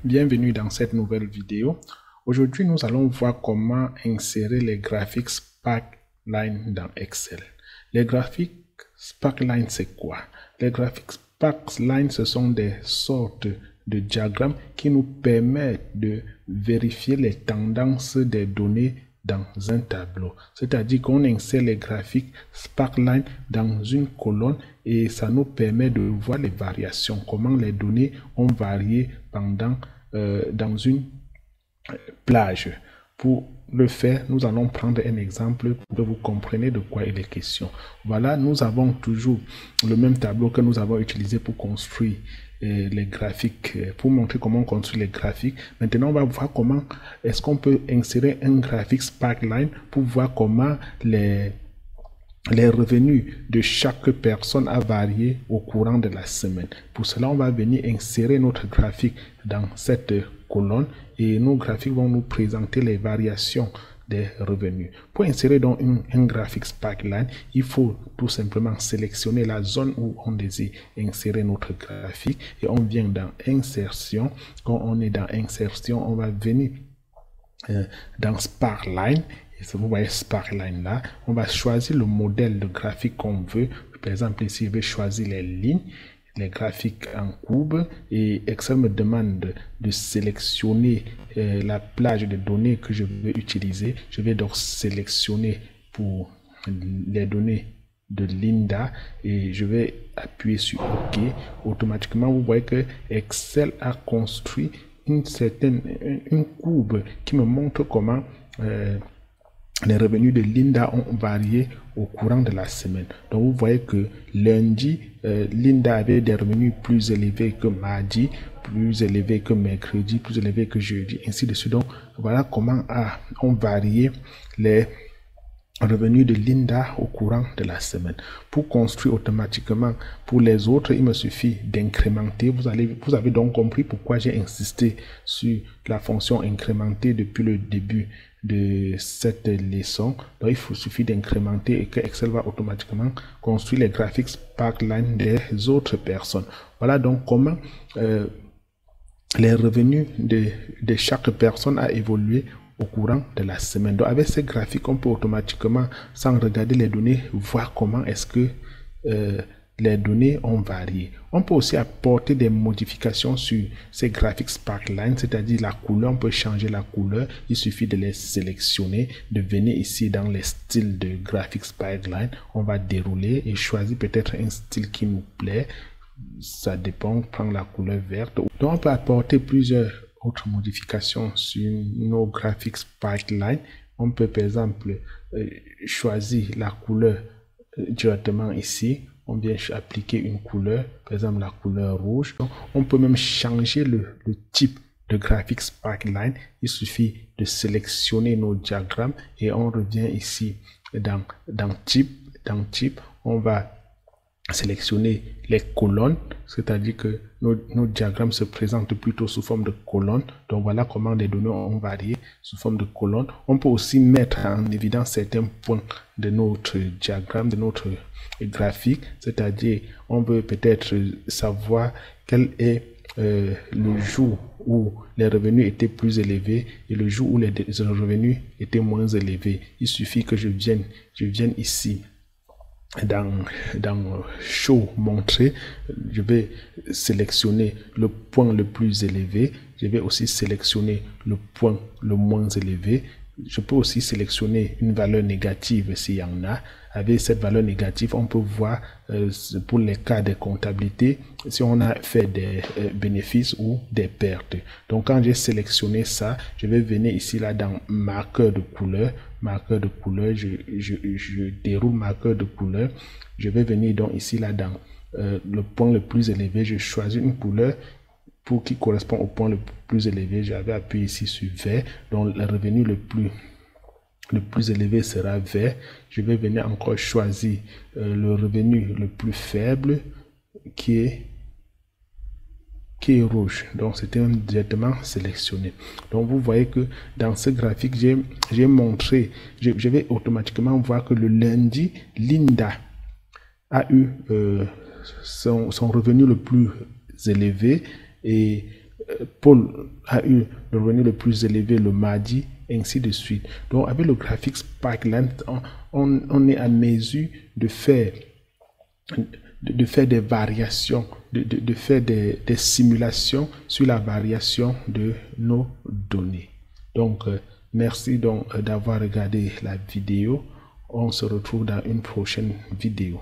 Bienvenue dans cette nouvelle vidéo. Aujourd'hui, nous allons voir comment insérer les graphiques Sparkline dans Excel. Les graphiques Sparkline, c'est quoi? Les graphiques Sparkline, ce sont des sortes de diagrammes qui nous permettent de vérifier les tendances des données dans un tableau. C'est-à-dire qu'on insère les graphiques Sparkline dans une colonne et ça nous permet de voir les variations, comment les données ont varié pendant dans une plage. Pour le faire, nous allons prendre un exemple pour que vous compreniez de quoi il est question. Voilà, nous avons toujours le même tableau que nous avons utilisé pour construire les graphiques, pour montrer comment on construit les graphiques. Maintenant, on va voir comment est-ce qu'on peut insérer un graphique Sparkline pour voir comment les revenus de chaque personne a varié au courant de la semaine. Pour cela, on va venir insérer notre graphique dans cette colonne et nos graphiques vont nous présenter les variations des revenus. Pour insérer donc un graphique Sparkline, il faut tout simplement sélectionner la zone où on désire insérer notre graphique et on vient dans Insertion. Quand on est dans Insertion, on va venir dans Sparkline. Et si vous voyez Sparkline là, on va choisir le modèle de graphique qu'on veut. Par exemple, ici, je vais choisir les lignes, les graphiques en courbe. Et Excel me demande de sélectionner la plage de données que je veux utiliser. Je vais donc sélectionner pour les données de Linda et je vais appuyer sur OK. Automatiquement, vous voyez que Excel a construit une courbe qui me montre comment les revenus de Linda ont varié au courant de la semaine. Donc, vous voyez que lundi, Linda avait des revenus plus élevés que mardi, plus élevés que mercredi, plus élevés que jeudi, ainsi de suite. Donc, voilà comment ont varié les revenus de Linda au courant de la semaine. Pour construire automatiquement pour les autres, il me suffit d'incrémenter. Vous avez donc compris pourquoi j'ai insisté sur la fonction incrémenter depuis le début de cette leçon. Donc, il suffit d'incrémenter et que Excel va automatiquement construire les graphiques Sparkline des autres personnes. Voilà donc comment les revenus de chaque personne a évolué au courant de la semaine. Donc, avec ces graphiques, on peut automatiquement, sans regarder les données, voir comment est-ce que les données ont varié. On peut aussi apporter des modifications sur ces graphiques Sparkline, c'est-à-dire la couleur. On peut changer la couleur. Il suffit de les sélectionner, de venir ici dans les styles de graphiques Sparkline. On va dérouler et choisir peut-être un style qui nous plaît. Ça dépend, prendre la couleur verte. Donc, on peut apporter plusieurs autres modifications sur nos graphiques Sparkline. On peut par exemple choisir la couleur directement ici. On vient appliquer une couleur, par exemple la couleur rouge. Donc, on peut même changer le type de graphique Sparkline. Il suffit de sélectionner nos diagrammes et on revient ici dans type. Dans type, on va sélectionner les colonnes, c'est-à-dire que nos diagrammes se présentent plutôt sous forme de colonnes. Donc voilà comment les données ont varié sous forme de colonnes. On peut aussi mettre en évidence certains points de notre diagramme, de notre graphique, c'est-à-dire on veut peut-être savoir quel est le jour où les revenus étaient plus élevés et le jour où les revenus étaient moins élevés. Il suffit que je vienne ici dans Show montrer, je vais sélectionner le point le plus élevé, je vais aussi sélectionner le point le moins élevé. Je peux aussi sélectionner une valeur négative s'il y en a. Avec cette valeur négative, on peut voir pour les cas de comptabilité si on a fait des bénéfices ou des pertes. Donc, quand j'ai sélectionné ça, je vais venir ici là dans marqueur de couleur. Marqueur de couleur, je déroule marqueur de couleur. Je vais venir donc ici là dans le point le plus élevé. Je choisis une couleur pour qui correspond au point le plus élevé. J'avais appuyé ici sur vert. Donc, le revenu le plus élevé sera vert. Je vais venir encore choisir le revenu le plus faible qui est rouge. Donc, c'était directement sélectionné. Donc, vous voyez que dans ce graphique, j'ai montré, je vais automatiquement voir que le lundi, Linda a eu son revenu le plus élevé et Paul a eu le revenu le plus élevé le mardi, ainsi de suite. Donc, avec le graphique Sparkline, on est à mesure de faire des variations, de faire des simulations sur la variation de nos données. Donc, merci donc d'avoir regardé la vidéo. On se retrouve dans une prochaine vidéo.